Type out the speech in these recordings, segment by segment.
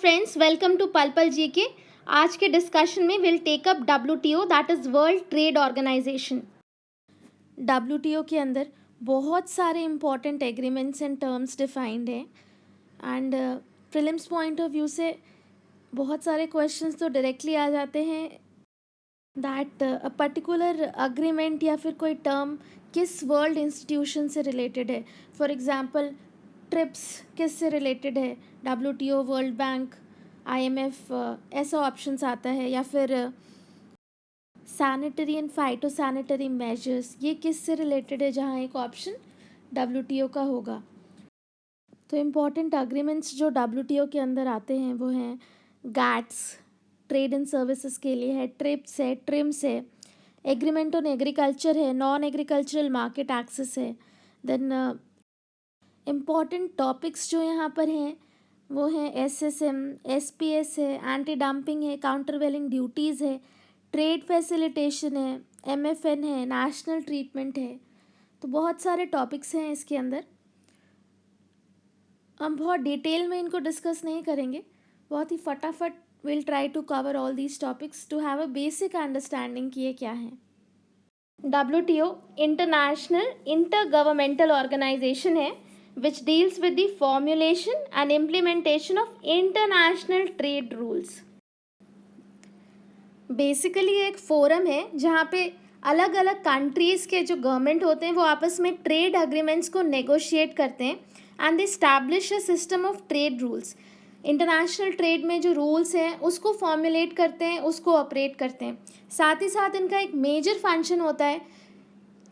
Friends, welcome to पल पल GK. आज के डिस्कशन में will take up WTO, that is world trade organization. WTO के अंदर बहुत सारे important agreements and terms defined हैं and prelims point of view से बहुत सारे क्वेश्चंस तो डायरेक्टली आ जाते हैं दैट अ पर्टिकुलर अग्रीमेंट या फिर कोई टर्म किस वर्ल्ड इंस्टीट्यूशन से रिलेटेड है। फॉर एग्जांपल ट्रिप्स किस से रिलेटेड है, WTO, वर्ल्ड बैंक, IMF, ऐसा ऑप्शंस आता है। या फिर sanitary and phyto sanitary measures, ये किस से रिलेटेड है, जहाँ एक ऑप्शन WTO का होगा। तो इम्पॉर्टेंट अग्रीमेंट्स जो WTO के अंदर आते हैं वो हैं गैट्स, ट्रेड एंड सर्विसेज के लिए है, ट्रिप्स है, ट्रिम्स है, एग्रीमेंट ऑन एग्रीकल्चर है, नॉन एग्रीकल्चरल मार्केट एक्सेस है। देन इम्पॉर्टेंट टॉपिक्स जो यहाँ पर हैं वो हैं SSM, SPS है, एंटी डंपिंग है, काउंटरवेलिंग ड्यूटीज़ है, ट्रेड फैसिलिटेशन है, MFN है, नेशनल ट्रीटमेंट है। तो बहुत सारे टॉपिक्स हैं इसके अंदर। हम बहुत डिटेल में इनको डिस्कस नहीं करेंगे, बहुत ही फटाफट will try to cover all these topics to have a basic understanding कि ये क्या है। WTO international intergovernmental organisation है which deals with the formulation and implementation of international trade rules. Basically एक फोरम है जहाँ पे अलग अलग कंट्रीज़ के जो गवर्नमेंट होते हैं वो आपस में ट्रेड अग्रीमेंट्स को नेगोशिएट करते हैं and they establish a system of trade rules. International trade में जो रूल्स हैं उसको फॉर्मुलेट करते हैं, उसको ऑपरेट करते हैं। साथ ही साथ इनका एक मेजर फंक्शन होता है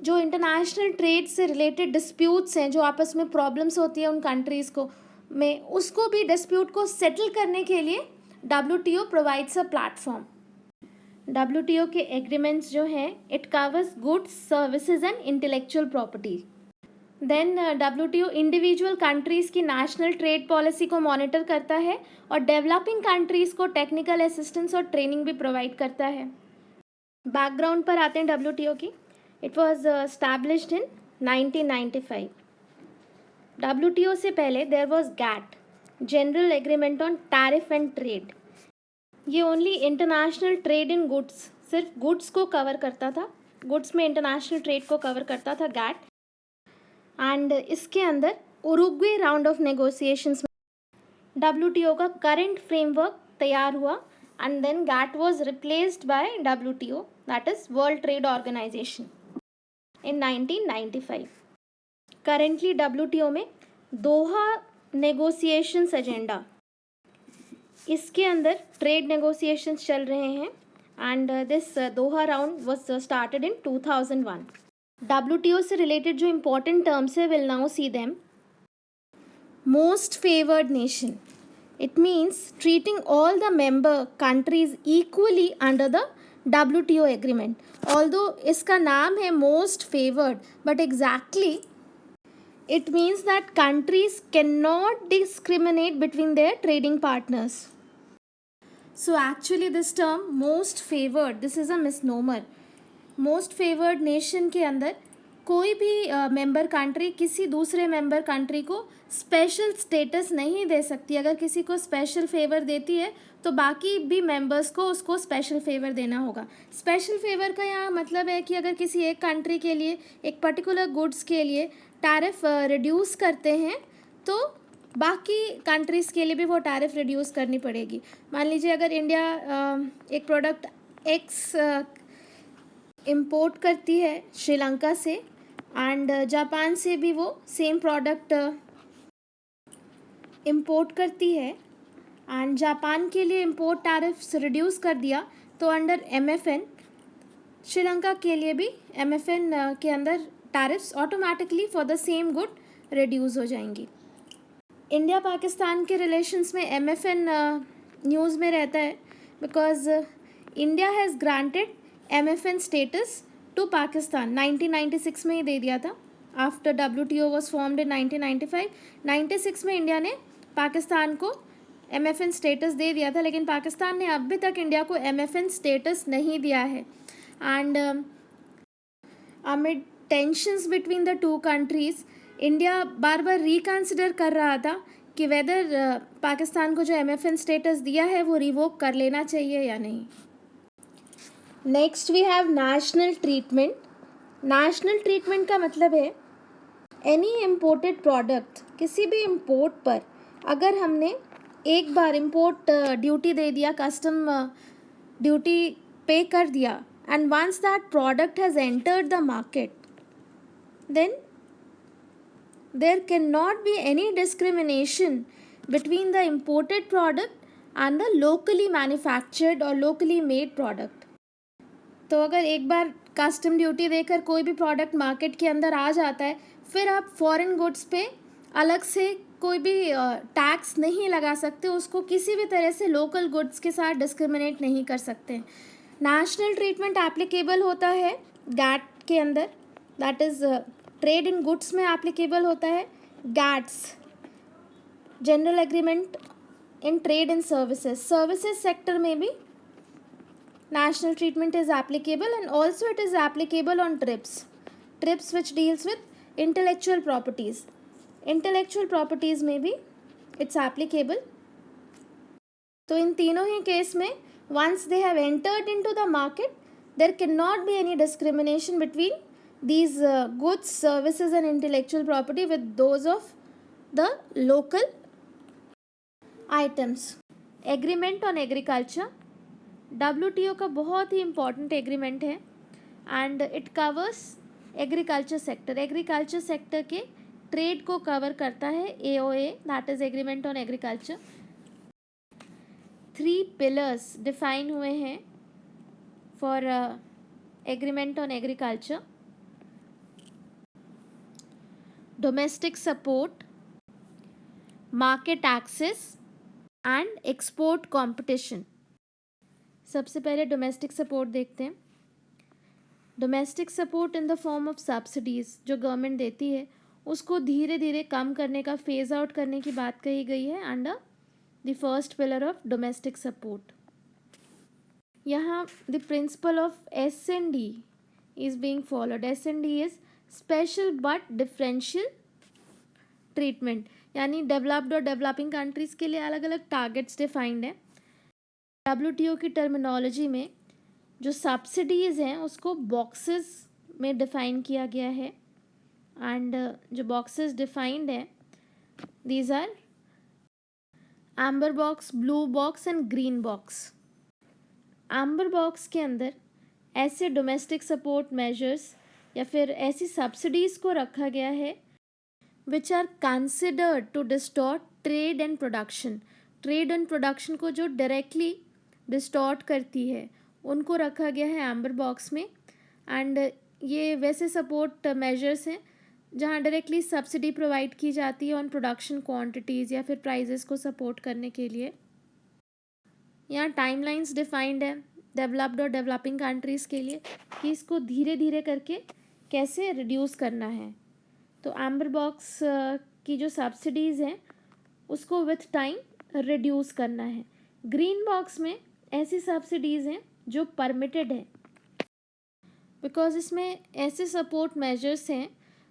जो इंटरनेशनल ट्रेड से रिलेटेड डिस्प्यूट्स हैं, जो आपस में प्रॉब्लम्स होती है उन कंट्रीज़ को में, उसको भी डिस्प्यूट को सेटल करने के लिए WTO provides a platform. WTO के एग्रीमेंट्स जो हैं it covers goods, services and intellectual property. Then WTO individual countries की नेशनल ट्रेड पॉलिसी को मॉनिटर करता है और डेवलपिंग कंट्रीज़ को टेक्निकल असिस्टेंस और ट्रेनिंग भी प्रोवाइड करता है। बैकग्राउंड पर आते हैं WTO की। It was established in 1995. WTO से पहले there was GATT, General Agreement on Tariff and Trade. ये only international trade in goods, सिर्फ गुड्स को कवर करता था, गुड्स में इंटरनेशनल ट्रेड को कवर करता था GATT। एंड इसके अंदर उरुग्वे राउंड ऑफ नेगोशिएशंस में WTO का करंट फ्रेमवर्क तैयार हुआ and then GATT was replaced by WTO, that is World Trade Organization, in 1995. Currently WTO में दोहा नेगोशिएशंस एजेंडा, इसके अंदर ट्रेड नेगोशिएशंस चल रहे हैं and this Doha round was started in 2001. WTO से रिलेटेड जो इम्पोर्टेंट टर्म्स है will now see them. Most favoured nation, it means treating all the member countries equally under the WTO agreement. Although इसका नाम है most favored, but exactly it means that countries cannot discriminate between their trading partners. So actually this term most favored, this is a misnomer. Most favored nation के अंदर कोई भी member country किसी दूसरे member country को special status नहीं दे सकती। अगर किसी को स्पेशल फेवर देती है तो बाकी भी मेंबर्स को उसको स्पेशल फेवर देना होगा। स्पेशल फेवर का यहाँ मतलब है कि अगर किसी एक कंट्री के लिए एक पर्टिकुलर गुड्स के लिए टैरिफ रिड्यूस करते हैं तो बाकी कंट्रीज़ के लिए भी वो टैरिफ रिड्यूस करनी पड़ेगी। मान लीजिए अगर इंडिया एक प्रोडक्ट X इम्पोर्ट करती है श्रीलंका से एंड जापान से भी वो सेम प्रोडक्ट इम्पोर्ट करती है एंड जापान के लिए इम्पोर्ट टैरिफ्स रिड्यूस कर दिया तो अंडर MFN श्रीलंका के लिए भी MFN के अंदर tariffs automatically for the same good reduce हो जाएंगी। इंडिया पाकिस्तान के रिलेशंस में MFN न्यूज़ में रहता है because India has granted MFN status to Pakistan 1996 में ही दे दिया था। After WTO was formed in 1995, 96 में इंडिया ने पाकिस्तान को MFN स्टेटस दे दिया था, लेकिन पाकिस्तान ने अभी तक इंडिया को MFN स्टेटस नहीं दिया है। And amid tensions between the two countries India bar bar reconsider कर रहा था कि वेदर पाकिस्तान को जो MFN स्टेटस दिया है वो रिवोक कर लेना चाहिए या नहीं। Next we have national treatment. National treatment का मतलब है एनी इम्पोर्टेड प्रोडक्ट, किसी भी इम्पोर्ट पर अगर हमने एक बार इम्पोर्ट ड्यूटी दे दिया, कस्टम ड्यूटी पे कर दिया, and once that product has entered the market, then there cannot be any discrimination between the imported product and the locally manufactured or locally made product. तो अगर एक बार कस्टम ड्यूटी देकर कोई भी प्रोडक्ट मार्केट के अंदर आ जाता है, फिर आप फॉरेन गुड्स पे अलग से कोई भी टैक्स नहीं लगा सकते, उसको किसी भी तरह से लोकल गुड्स के साथ डिस्क्रिमिनेट नहीं कर सकते। नेशनल ट्रीटमेंट एप्लीकेबल होता है गैट के अंदर, that is trade in goods में एप्लीकेबल होता है gets, general agreement in trade in services sector में भी national treatment is applicable, and also it is applicable on TRIPS which deals with intellectual properties में भी it's applicable। तो इन तीनों ही case में once they have entered into the market, there cannot be any discrimination between these goods, services and intellectual property with those of the local items। Agreement on agriculture WTO का बहुत ही important agreement है and it covers agriculture sector के trade को cover करता है। AOA that is agreement on agriculture. 3 pillars define हुए हैं for agreement on agriculture: domestic support, market access and export competition. सबसे पहले डोमेस्टिक सपोर्ट देखते हैं। Domestic support in the form of subsidies जो गवर्नमेंट देती है, उसको धीरे धीरे कम करने का, फेज आउट करने की बात कही गई है under the first pillar of domestic support. यहाँ the principle of S&D is being followed. S&D is special but differential treatment, यानी डेवलप्ड और डेवलपिंग कंट्रीज़ के लिए अलग अलग टारगेट्स डिफाइंड हैं। WTO की टर्मिनोलॉजी में जो सब्सिडीज़ हैं उसको बॉक्सेस में डिफ़ाइन किया गया है एंड जो बॉक्सेस डिफाइंड हैं these are amber box, blue box and green box. Amber box के अंदर ऐसे डोमेस्टिक सपोर्ट मेजर्स या फिर ऐसी सब्सिडीज़ को रखा गया है which are considered to distort trade and production. Trade and production को जो डायरेक्टली डिस्टॉर्ट करती है उनको रखा गया है एम्बर बॉक्स में। एंड ये वैसे सपोर्ट मेजर्स हैं जहाँ डायरेक्टली सब्सिडी प्रोवाइड की जाती है ऑन प्रोडक्शन क्वांटिटीज़ या फिर प्राइजेस को सपोर्ट करने के लिए। यहाँ टाइमलाइंस डिफाइंड है डेवलप्ड और डेवलपिंग कंट्रीज़ के लिए कि इसको धीरे धीरे करके कैसे रिड्यूस करना है। तो एम्बर बॉक्स की जो सब्सिडीज़ हैं उसको विथ टाइम रिड्यूस करना है। ग्रीन बॉक्स में ऐसी सब्सिडीज़ हैं जो परमिटेड है, बिकॉज इसमें ऐसे सपोर्ट मेजर्स हैं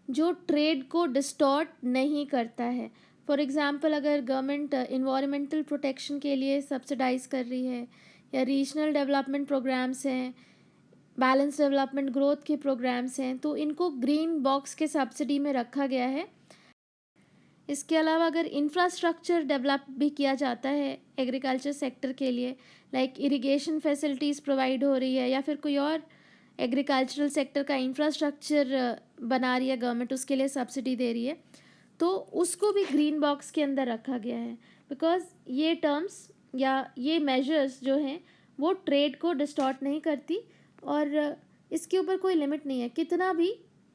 जो ट्रेड को डिस्टॉर्ट नहीं करता है। फॉर एग्ज़ाम्पल, अगर गवर्नमेंट इन्वायरमेंटल प्रोटेक्शन के लिए सब्सिडाइज़ कर रही है या रीजनल डेवलपमेंट प्रोग्राम्स हैं, बैलेंस डेवलपमेंट ग्रोथ के प्रोग्राम्स हैं, तो इनको ग्रीन बॉक्स के सब्सिडी में रखा गया है। इसके अलावा अगर इंफ्रास्ट्रक्चर डेवलप भी किया जाता है एग्रीकल्चर सेक्टर के लिए, लाइक इरिगेशन फैसिलिटीज़ प्रोवाइड हो रही है या फिर कोई और एग्रीकल्चरल सेक्टर का इंफ्रास्ट्रक्चर बना रही है गवर्नमेंट, उसके लिए सब्सिडी दे रही है, तो उसको भी ग्रीन बॉक्स के अंदर रखा गया है। बिकॉज ये टर्म्स या ये मेजर्स जो हैं वो ट्रेड को डिस्टॉर्ट नहीं करती और इसके ऊपर कोई लिमिट नहीं है, कितना भी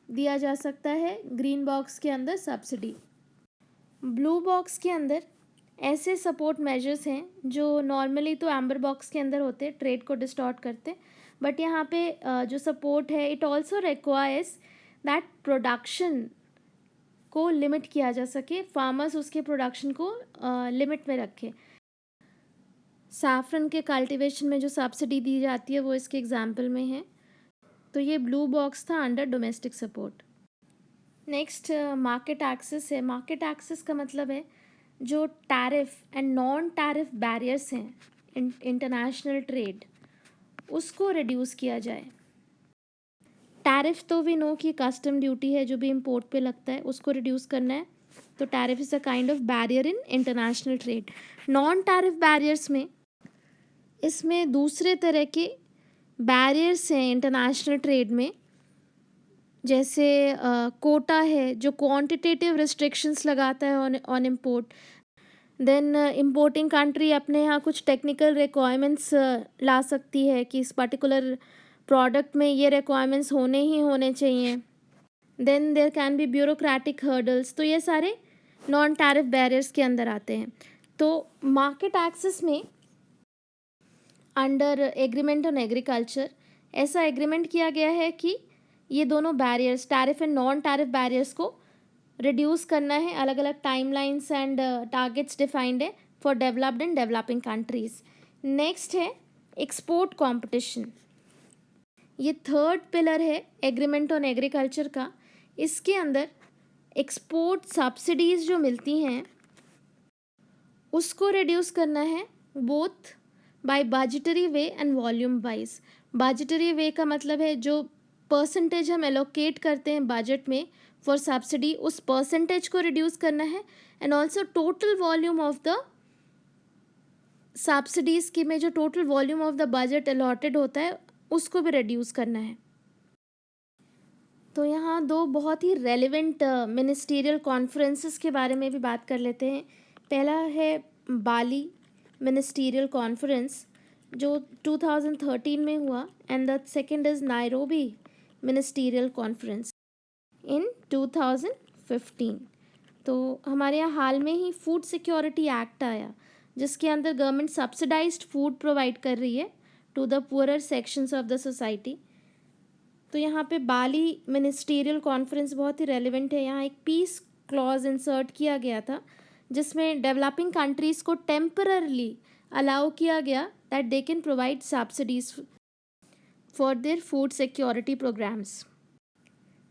दिया जा सकता है ग्रीन बॉक्स के अंदर सब्सिडी। ब्लू बॉक्स के अंदर ऐसे सपोर्ट मेजर्स हैं जो नॉर्मली तो एम्बर बॉक्स के अंदर होते हैं, ट्रेड को डिस्टॉर्ट करते, बट यहाँ पे जो सपोर्ट है it also requires that production को लिमिट किया जा सके, फार्मर्स उसके प्रोडक्शन को लिमिट में रखें। सैफरन के कल्टीवेशन में जो सब्सिडी दी जाती है वो इसके एग्जाम्पल में है। तो ये ब्लू बॉक्स था under domestic support. Next market access है। मार्केट एक्सेस का मतलब है जो tariff and non tariff barriers हैं इंटरनेशनल ट्रेड, उसको रिड्यूस किया जाए। टैरिफ तो भी नो कि कस्टम ड्यूटी है जो भी इम्पोर्ट पे लगता है, उसको रिड्यूस करना है। तो tariff is a kind of barrier in international trade. Non tariff barriers में इसमें दूसरे तरह के बैरियर्स हैं इंटरनेशनल ट्रेड में, जैसे कोटा है जो क्वांटिटेटिव रिस्ट्रिक्शंस लगाता है on import. Then importing country अपने यहाँ कुछ टेक्निकल रिक्वायरमेंट्स ला सकती है कि इस पर्टिकुलर प्रोडक्ट में ये रिक्वायरमेंट्स होने ही होने चाहिए। Then there can be bureaucratic hurdles. तो ये सारे नॉन टैरिफ बैरियर्स के अंदर आते हैं। तो मार्केट एक्सेस में अंडर एग्रीमेंट ऑन एग्रीकल्चर ऐसा एग्रीमेंट किया गया है कि ये दोनों barriers, tariff and non tariff barriers को रिड्यूस करना है। अलग अलग टाइमलाइंस एंड टारगेट्स डिफाइंड है for developed and developing countries. Next है एक्सपोर्ट कंपटीशन। ये थर्ड पिलर है एग्रीमेंट ऑन एग्रीकल्चर का। इसके अंदर एक्सपोर्ट सब्सिडीज़ जो मिलती हैं उसको रिड्यूस करना है, both by budgetary way and volume wise. Budgetary way का मतलब है जो परसेंटेज हम एलोकेट करते हैं बजट में फॉर सब्सिडी, उस परसेंटेज को रिड्यूस करना है। And also total volume of the subsidies के में जो total volume of the budget allotted होता है उसको भी रिड्यूस करना है। तो यहाँ दो बहुत ही रेलिवेंट मिनिस्टीरियल कॉन्फ्रेंसेस के बारे में भी बात कर लेते हैं। पहला है बाली मिनिस्टीरियल कॉन्फ्रेंस जो 2013 में हुआ, and the second is Nairobi ministerial conference in 2015। तो हमारे यहाँ हाल में ही फूड सिक्योरिटी एक्ट आया जिसके अंदर गवर्नमेंट सब्सिडाइज्ड फूड प्रोवाइड कर रही है to the poorer sections of the society. तो यहाँ पे बाली मिनिस्टीरियल कॉन्फ्रेंस बहुत ही रेलिवेंट है। यहाँ एक पीस क्लॉज इंसर्ट किया गया था जिसमें डेवलपिंग कंट्रीज़ को टेम्पररली अलाउ किया गया that they can provide subsidies for their food security programs.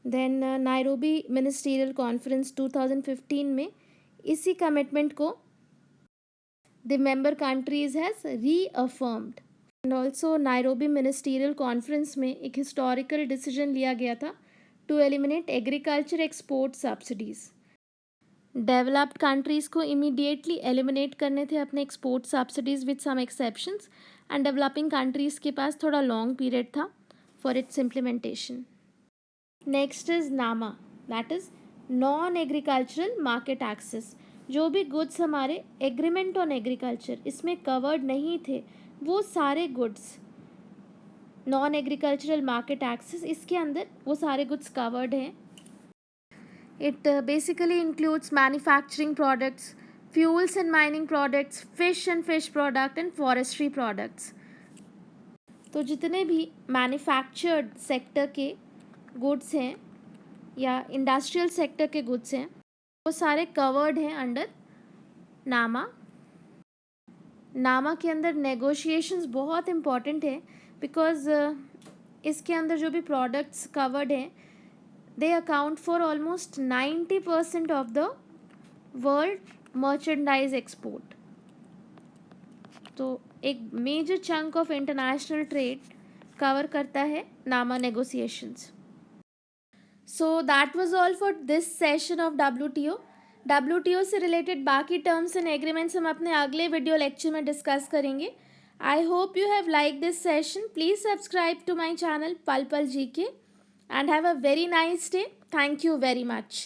Then Nairobi ministerial conference 2015 में इसी कमिटमेंट को the member countries has reaffirmed. And also Nairobi ministerial conference में एक हिस्टोरिकल डिसीजन लिया गया था to eliminate agriculture export subsidies. Developed countries को immediately eliminate करने थे अपने export subsidies with some exceptions, and developing countries के पास थोड़ा लॉन्ग पीरियड था for its implementation. Next is NAMA, that is non agricultural market access. जो भी goods हमारे एग्रीमेंट ऑन एग्रीकल्चर इसमें कवर्ड नहीं थे वो सारे goods non agricultural market access इसके अंदर वो सारे गुड्स कवर्ड हैं। It basically includes manufacturing products, fuels and mining products, fish and fish product and forestry products. तो जितने भी मैन्युफैक्चर्ड सेक्टर के गुड्स हैं या इंडस्ट्रियल सेक्टर के गुड्स हैं वो सारे कवर्ड हैं अंडर नामा। नामा के अंदर नेगोशिएशंस बहुत इम्पॉर्टेंट है बिकॉज इसके अंदर जो भी प्रोडक्ट्स कवर्ड हैं they account for almost 90% of the world merchandise export. तो एक major chunk of international trade cover करता है NAMA negotiations. So that was all for this session of WTO। WTO से रिलेटेड बाकी टर्म्स एंड एग्रीमेंट्स हम अपने अगले video lecture में डिस्कस करेंगे। I hope you have like this session. Please subscribe to my channel Pal Pal GK and have a very nice day. Thank you very much.